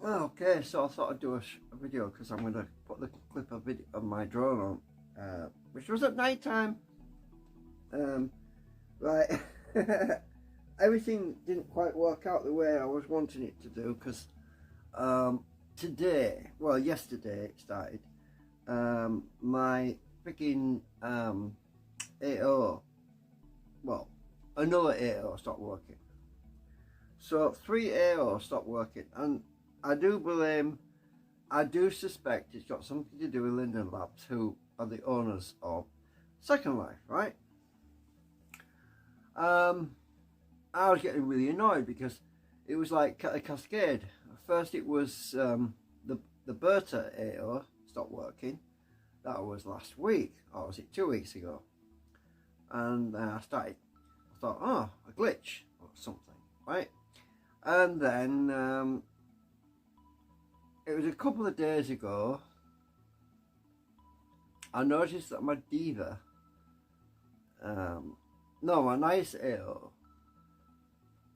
Okay, so I thought I'd do a video because I'm going to put the clip of my drone on, which was at night time. Right, everything didn't quite work out the way I was wanting it to do because yesterday it started. My freaking AO, well, another AO stopped working. So 3 AO stopped working, and I do suspect it's got something to do with Linden Labs, who are the owners of Second Life, right? I was getting really annoyed because it was like a cascade. First it was the Berta AO stopped working. That was last week, or was it 2 weeks ago? And I thought, oh, a glitch or something, right? And then it was a couple of days ago, I noticed that my Diva, my nice AO,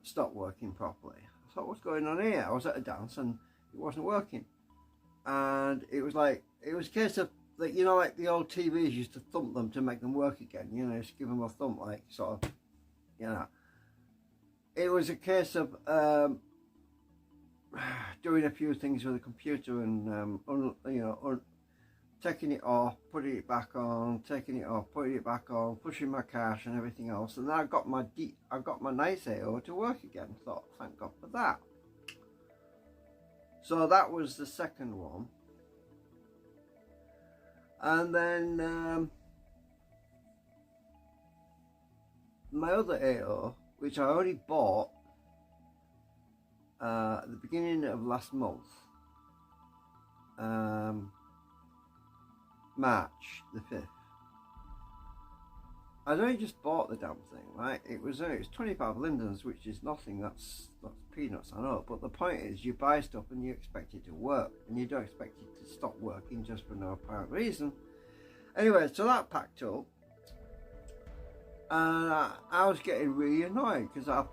stopped working properly. I thought, what's going on here? I was at a dance and it wasn't working. And it was a case of, like, you know, like the old TVs used to thump them to make them work again, you know, just give them a thump, like, sort of, you know. It was a case of doing a few things with the computer and taking it off, putting it back on, taking it off, putting it back on, pushing my cache and everything else. And then I got my nice AO to work again. Thought, thank God for that. So that was the second one. And then my other AO, which I already bought at the beginning of last month, March the 5th. I'd only just bought the damn thing, right? It was 25 lindens, which is nothing. That's peanuts, I know. But the point is, you buy stuff and you expect it to work, and you don't expect it to stop working just for no apparent reason. Anyway, so that packed up, and I was getting really annoyed because I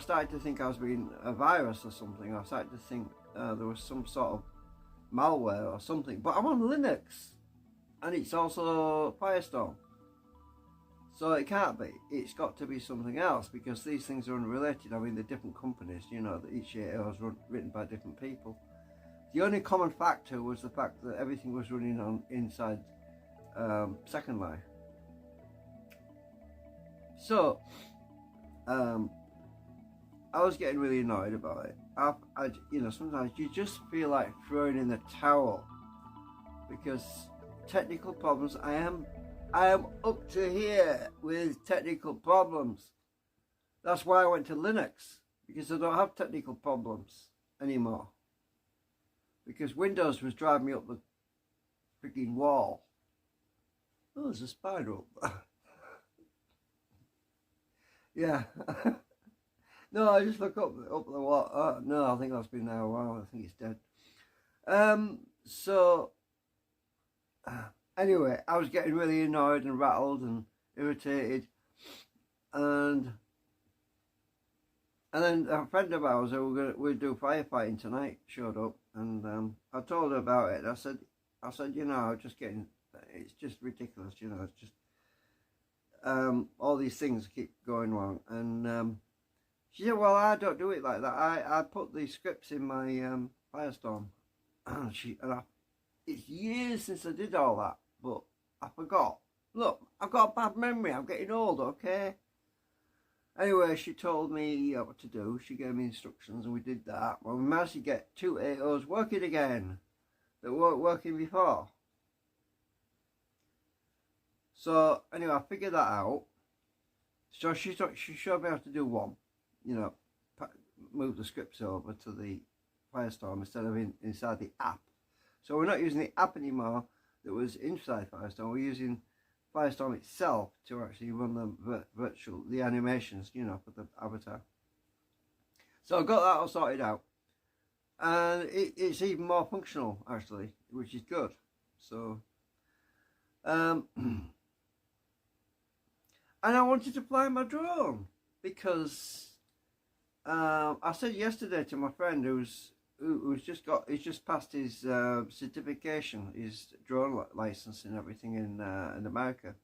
started to think I was being a virus or something. I started to think there was some sort of malware or something. But I'm on Linux, and it's also Firestorm. So it can't be. It's got to be something else, because these things are unrelated. I mean, they're different companies, you know, that each AO was written by different people. The only common factor was the fact that everything was running on inside Second Life. So I was getting really annoyed about it. Sometimes you just feel like throwing in the towel, because technical problems, I am up to here with technical problems. That's why I went to Linux, because I don't have technical problems anymore. Because Windows was driving me up the freaking wall. Oh, there's a spider up there. Yeah. No, I just look up the wall. Oh, no, I think that's been there a while. I think it's dead. Anyway, I was getting really annoyed and rattled and irritated, and then a friend of ours who we'd do firefighting tonight showed up, and I told her about it. I said, you know, it's just ridiculous, you know, it's just all these things keep going wrong. And she said, well, I don't do it like that. I put these scripts in my Firestorm. It's years since I did all that, but I forgot. Look, I've got a bad memory. I'm getting old, okay? Anyway, she told me what to do. She gave me instructions, and we did that. Well, we managed to get 2 AOs working again that weren't working before. So anyway, I figured that out. So she showed me how to do one. You know, move the scripts over to the Firestorm instead of inside the app. So we're not using the app anymore that was inside Firestorm. We're using Firestorm itself to actually run the animations, you know, for the avatar. So I got that all sorted out, and it's even more functional actually, which is good. So and I wanted to fly my drone because I said yesterday to my friend who's he's just passed his certification, his drone license and everything in America,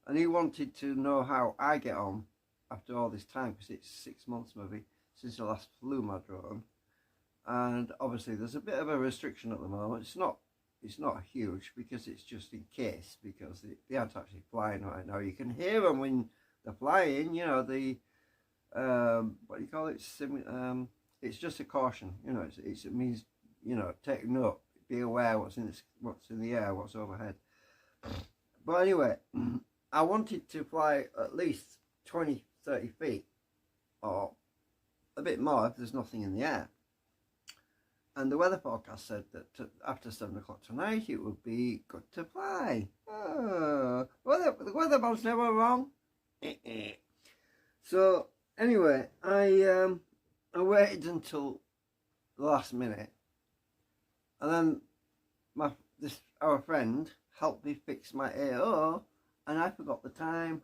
and he wanted to know how I get on after all this time, because it's 6 months maybe since I last flew my drone, and obviously there's a bit of a restriction at the moment. It's not huge, because it's just in case, because they aren't actually flying right now. You can hear them when they're flying, you know, the what do you call it, it's just a caution, you know. It means, you know, take note, be aware what's in the air, what's overhead. But anyway, I wanted to fly at least 20-30 feet, or a bit more if there's nothing in the air. And the weather forecast said that after 7 o'clock tonight it would be good to fly. Oh, the weatherman's never wrong. So anyway, I waited until the last minute, and then our friend helped me fix my AO, and I forgot the time.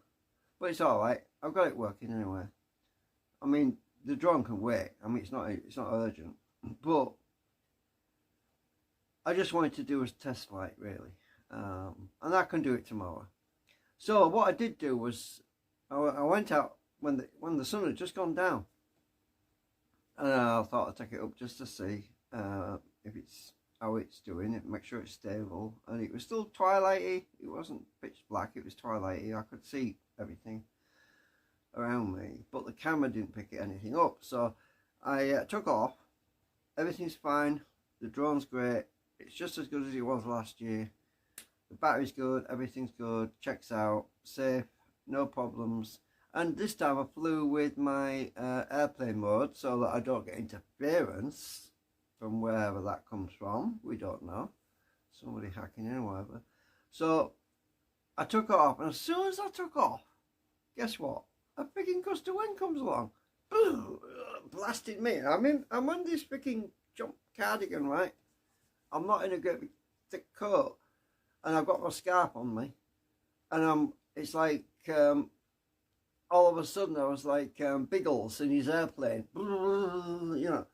But it's all right. I've got it working anyway. I mean, the drone can wait. I mean, it's not urgent, but I just wanted to do a test flight, really, and I can do it tomorrow. So what I did do was I went out when the sun had just gone down, and I thought I'd take it up just to see how it's doing, make sure it's stable. And it was still twilighty. It wasn't pitch black. It was twilighty. I could see everything around me, but the camera didn't pick anything up. So I took off. Everything's fine. The drone's great. It's just as good as it was last year. The battery's good. Everything's good. Checks out. Safe. No problems. And this time I flew with my airplane mode, so that I don't get interference from wherever that comes from. We don't know. Somebody hacking in or whatever. So I took off, and as soon as I took off, guess what? A freaking gust of wind comes along. Boom, blasted me. I'm in this freaking jump cardigan, right? I'm not in a great big thick coat, and I've got my scarf on me, and it's like all of a sudden I was like Biggles in his airplane, you know.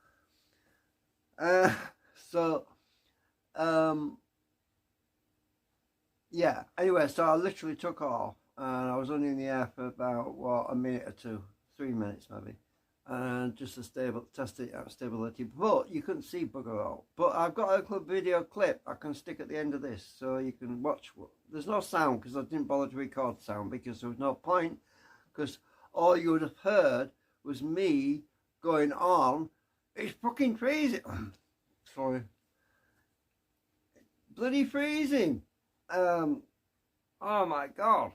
Yeah, anyway, so I literally took off, and I was only in the air for about, what, a minute or two, 3 minutes maybe, and just to test it out, stability. But you couldn't see bugger all. But I've got a video clip I can stick at the end of this, so you can watch. There's no sound, because I didn't bother to record sound, because there was no point, because all you would have heard was me going on, it's fucking freezing. Sorry. Bloody freezing. Oh my God.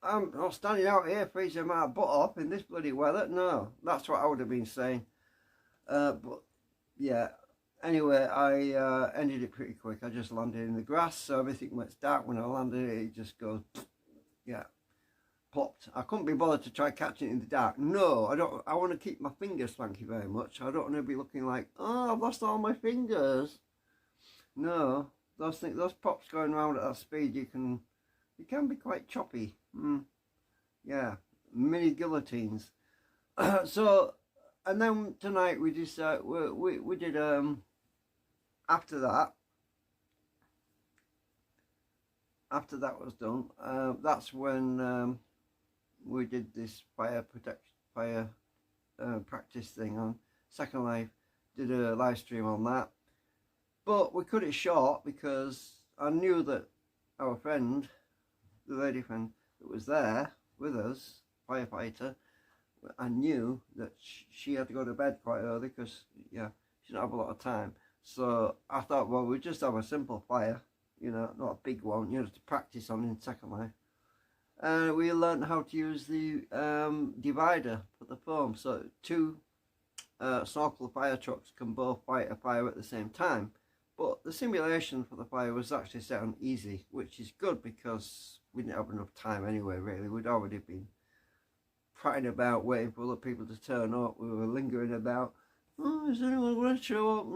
I'm not standing out here freezing my butt off in this bloody weather. No, that's what I would have been saying. But yeah, anyway, I ended it pretty quick. I just landed in the grass, so everything went dark when I landed. It just goes, yeah, plopped. I couldn't be bothered to try catching it in the dark. No, I don't. I want to keep my fingers, thank you very much. I don't want to be looking like, oh, I've lost all my fingers. No, those props going around at that speed, you can be quite choppy. Yeah, mini guillotines. So, and then tonight we just we did after that was done, that's when we did this fire practice thing on Second Life. Did a live stream on that, but we cut it short because I knew that our friend, the lady friend that was there with us, firefighter, I knew that she had to go to bed quite early, because yeah, she didn't have a lot of time. So I thought, well, we'd just have a simple fire, you know, not a big one, you know, to practice on in Second Life. And we learned how to use the divider for the foam, so two snorkel fire trucks can both fight a fire at the same time. But the simulation for the fire was actually set on easy, which is good, because we didn't have enough time anyway, really. We'd already been prattling about, waiting for other people to turn up. We were lingering about, oh, is anyone going to show up?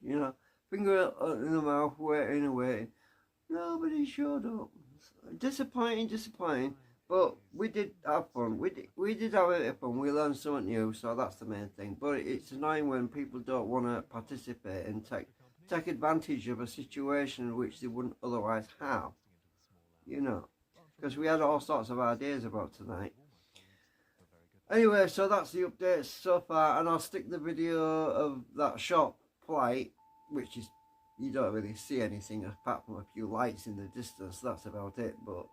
You know, finger in the mouth, waiting and waiting. Nobody showed up. Disappointing. But we did have fun. We did have a bit of fun. We learned something new, so that's the main thing. But it's annoying when people don't want to participate and take advantage of a situation which they wouldn't otherwise have. You know, because we had all sorts of ideas about tonight. Anyway, so that's the updates so far, and I'll stick the video of that short flight, which is, you don't really see anything apart from a few lights in the distance. That's about it. But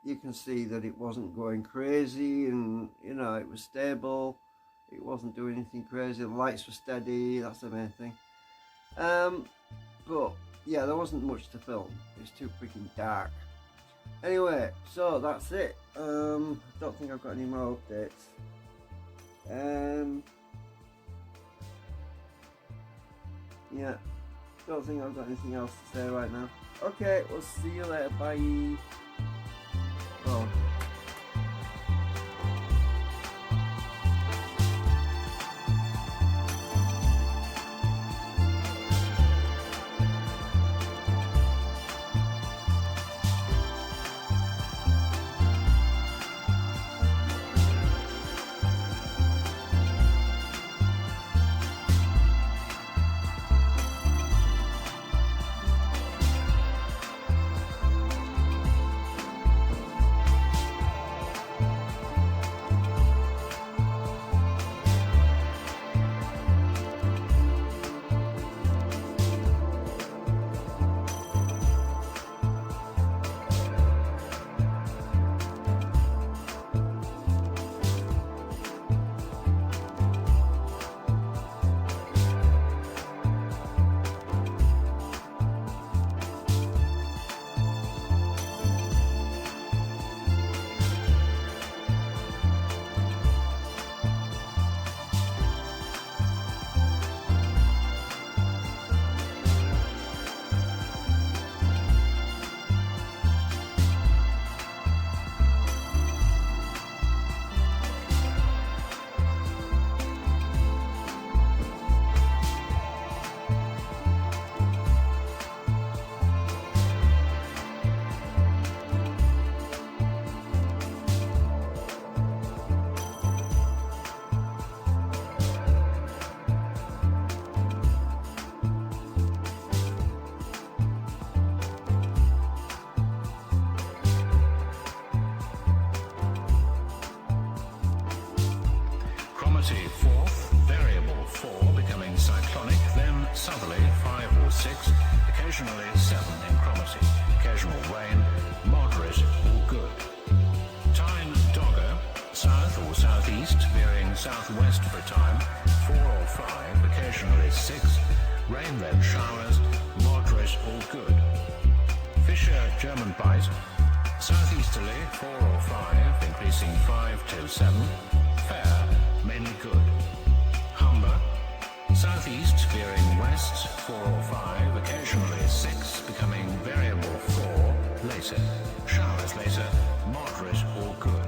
you can see that it wasn't going crazy, and you know, it was stable. It wasn't doing anything crazy. The lights were steady. That's the main thing. But yeah, there wasn't much to film. It was too freaking dark. Anyway, so that's it. Don't think I've got any more updates. Yeah, don't think I've got anything else to say right now. Okay, we'll see you later. Bye. Oh. Fourth, variable 4 becoming cyclonic, then southerly 5 or 6, occasionally 7 in chromacy, occasional rain, moderate or good. Time dogger, south or southeast, veering southwest for a time, 4 or 5, occasionally 6, rain-led showers, moderate or good. Fisher German bite, southeasterly 4 or 5, increasing 5 to 7, fair, mainly good. Humber, southeast veering west 4 or 5, occasionally 6, becoming variable 4, later. Showers later, moderate or good.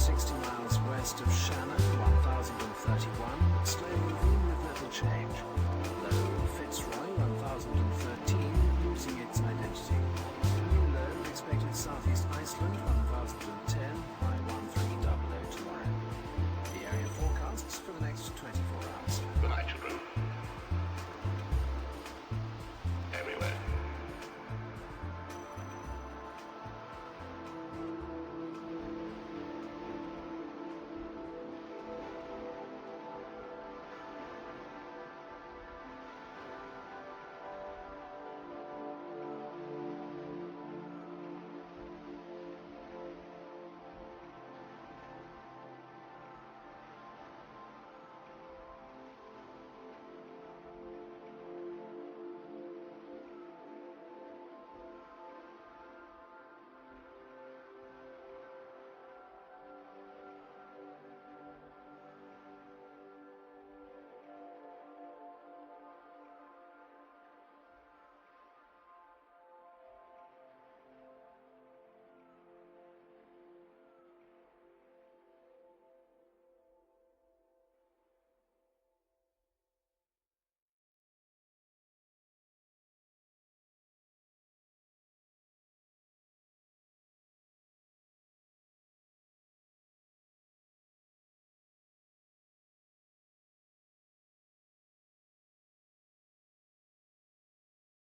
60